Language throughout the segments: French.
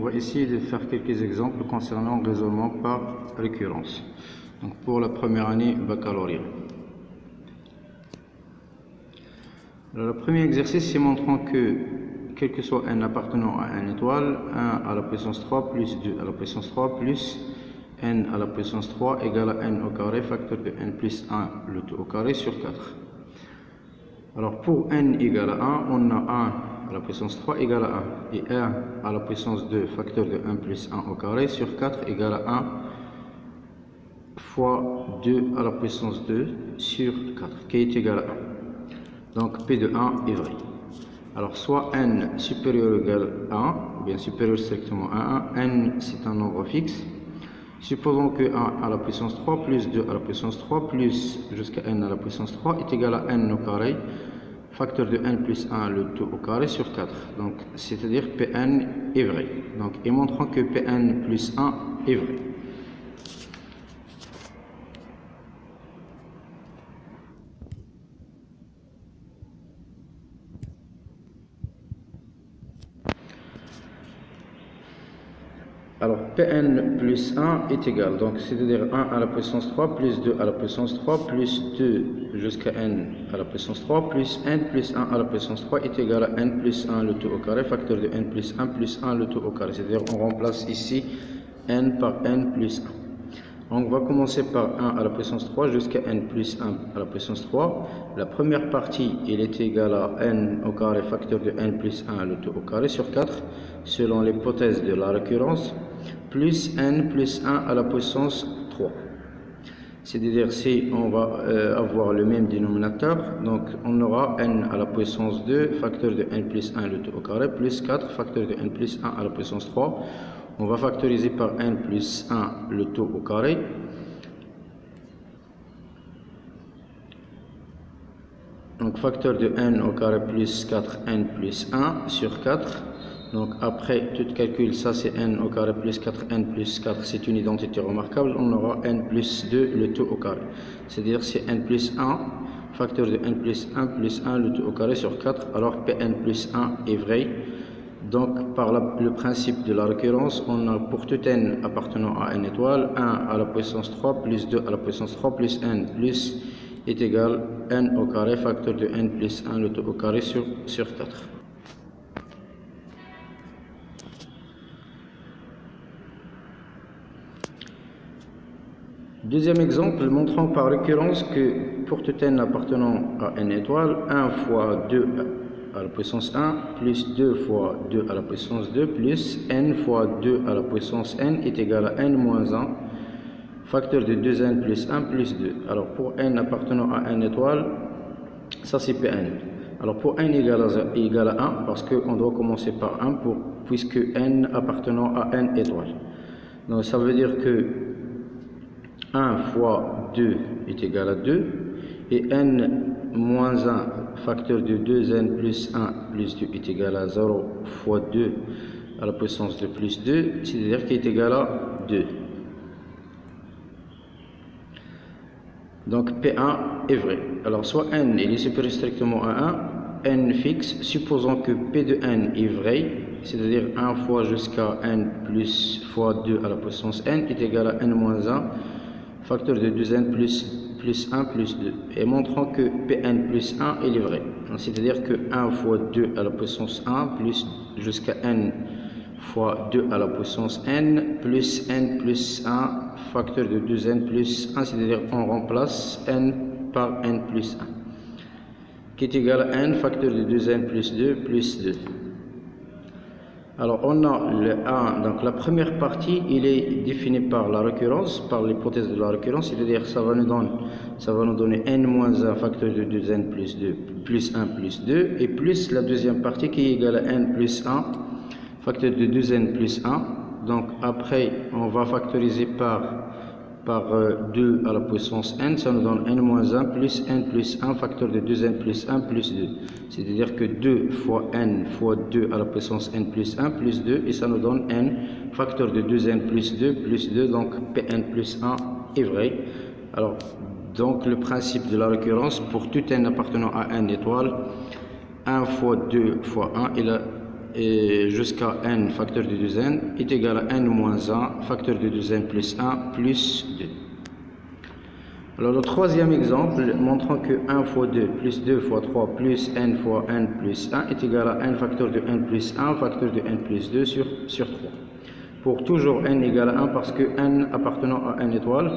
va essayer de faire quelques exemples concernant le raisonnement par récurrence. Donc pour la première année baccalauréat. Alors, le premier exercice, c'est montrant que quel que soit n appartenant à n étoile, 1 à la puissance 3 plus 2 à la puissance 3 plus n à la puissance 3 égale à n au carré facteur de n plus 1 le tout au carré sur 4. Alors pour n égale à 1, on a 1 à la puissance 3 égale à 1 et 1 à la puissance 2 facteur de 1 plus 1 au carré sur 4 égale à 1 fois 2 à la puissance 2 sur 4 qui est égal à 1. Donc P de 1 est vrai. Alors soit n supérieur ou égal à 1, ou bien supérieur strictement à 1, n c'est un nombre fixe. Supposons que 1 à la puissance 3 plus 2 à la puissance 3 plus jusqu'à n à la puissance 3 est égal à n au carré, facteur de n plus 1 le tout au carré sur 4. Donc c'est-à-dire Pn est vrai. Donc et montrant que Pn plus 1 est vrai. Alors Pn plus 1 est égal, donc c'est-à-dire 1 à la puissance 3 plus 2 à la puissance 3 plus 2 jusqu'à n à la puissance 3 plus n plus 1 à la puissance 3 est égal à n plus 1 le tout au carré, facteur de n plus 1 le tout au carré. C'est-à-dire on remplace ici n par n plus 1. On va commencer par 1 à la puissance 3 jusqu'à n plus 1 à la puissance 3. La première partie, il est égal à n au carré, facteur de n plus 1 le tout au carré sur 4, selon l'hypothèse de la récurrence, plus n plus 1 à la puissance 3. C'est-à-dire si on va avoir le même dénominateur, donc on aura n à la puissance 2, facteur de n plus 1 le tout au carré, plus 4, facteur de n plus 1 à la puissance 3. On va factoriser par n plus 1 le tout au carré. Donc facteur de n au carré plus 4n plus 1 sur 4. Donc après tout calcul, ça c'est n au carré plus 4n plus 4, c'est une identité remarquable. On aura n plus 2 le tout au carré. C'est-à-dire c'est n plus 1, facteur de n plus 1 le tout au carré sur 4. Alors Pn plus 1 est vrai. Donc par le principe de la récurrence, on a pour tout n appartenant à n étoile, 1 à la puissance 3 plus 2 à la puissance 3 plus n plus est égal à n au carré, facteur de n plus 1 le tout au carré sur 4. Deuxième exemple, montrant par récurrence que pour tout n appartenant à n étoile, 1 fois 2 à la puissance 1 plus 2 fois 2 à la puissance 2 plus n fois 2 à la puissance n est égal à n moins 1, facteur de 2n plus 1 plus 2. Alors pour n appartenant à n étoile, ça c'est Pn. Alors pour n égale à 1, parce qu'on doit commencer par 1 puisque n appartenant à n étoile. Donc ça veut dire que 1 fois 2 est égal à 2 et n moins 1 facteur de 2n plus 1 plus 2 est égal à 0 fois 2 à la puissance de plus 2, c'est-à-dire qu'il est égal à 2. Donc P1 est vrai. Alors soit n il est supérieur strictement à 1, n fixe, supposons que P de n est vrai, c'est-à-dire 1 fois jusqu'à n plus fois 2 à la puissance n est égal à n moins 1, facteur de 2n plus 1 plus 2, et montrant que Pn plus 1 il est vrai. C'est-à-dire que 1 fois 2 à la puissance 1 plus jusqu'à n fois 2 à la puissance n plus 1 facteur de 2n plus 1, c'est-à-dire on remplace n par n plus 1 qui est égal à n facteur de 2n plus 2 plus 2. Alors on a le 1, donc la première partie il est défini par la récurrence, par l'hypothèse de la récurrence, c'est-à-dire ça va nous donner n-1 facteur de 2n plus 2 plus 1 plus 2 et plus la deuxième partie qui est égale à n plus 1 facteur de 2n plus 1. Donc après on va factoriser par 2 à la puissance n, ça nous donne n-1 plus n plus 1 facteur de 2n plus 1 plus 2. C'est-à-dire que 2 fois n fois 2 à la puissance n plus 1 plus 2 et ça nous donne n facteur de 2n plus 2 plus 2, donc Pn plus 1 est vrai. Alors donc le principe de la récurrence pour tout n appartenant à n étoile, 1 fois 2 fois 1 jusqu'à n facteur de 2n est égal à n moins 1 facteur de 2n plus 1 plus 2. Alors le troisième exemple montrant que 1 fois 2 plus 2 fois 3 plus n fois n plus 1 est égal à n facteur de n plus 1 facteur de n plus 2 sur 3. Pour toujours n égale à 1 parce que n appartenant à n étoile,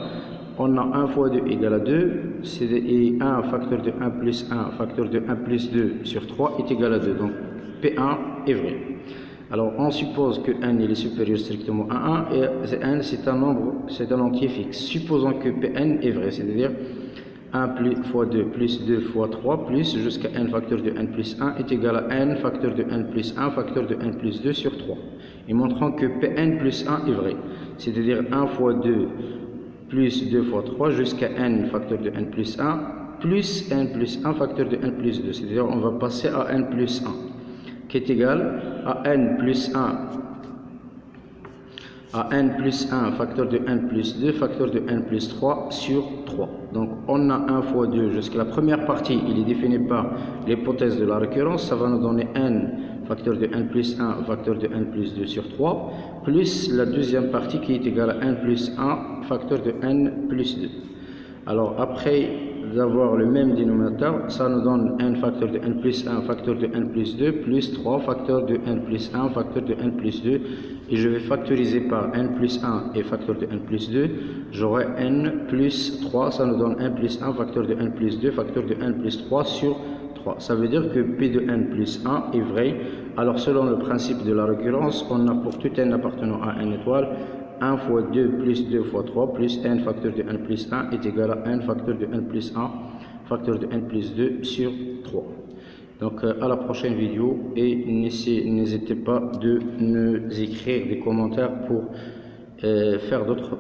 on a 1 fois 2 égale à 2, et 1 facteur de 1 plus 1 facteur de 1 plus 2 sur 3 est égal à 2. Donc P1 est vrai. Alors on suppose que n il est supérieur strictement à 1 et n c'est un nombre, c'est un entier fixe. Supposons que Pn est vrai, c'est-à-dire 1 fois 2 plus 2 fois 3 plus jusqu'à n facteur de n plus 1 est égal à n facteur de n plus 1 facteur de n plus 2 sur 3. Et montrant que Pn plus 1 est vrai, c'est-à-dire 1 fois 2 plus 2 fois 3 jusqu'à n facteur de n plus 1 plus n plus 1 facteur de n plus 2, c'est-à-dire on va passer à n plus 1 qui est égal à n plus 1 facteur de n plus 2 facteur de n plus 3 sur 3. Donc on a 1 fois 2 jusqu'à la première partie, il est défini par l'hypothèse de la récurrence, ça va nous donner n facteur de n plus 1 facteur de n plus 2 sur 3 plus la deuxième partie qui est égale à n plus 1 facteur de n plus 2. Alors après d'avoir le même dénominateur, ça nous donne n facteur de n plus 1 facteur de n plus 2 plus 3 facteur de n plus 1 facteur de n plus 2, et je vais factoriser par n plus 1 et facteur de n plus 2, j'aurai n plus 3, ça nous donne n plus 1 facteur de n plus 2 facteur de n plus 3 sur 3. Ça veut dire que P de n plus 1 est vrai. Alors selon le principe de la récurrence, on a pour tout n appartenant à n étoile 1 fois 2 plus 2 fois 3 plus n facteur de n plus 1 est égal à n facteur de n plus 1 facteur de n plus 2 sur 3. Donc à la prochaine vidéo, et n'hésitez pas de nous écrire des commentaires pour faire d'autres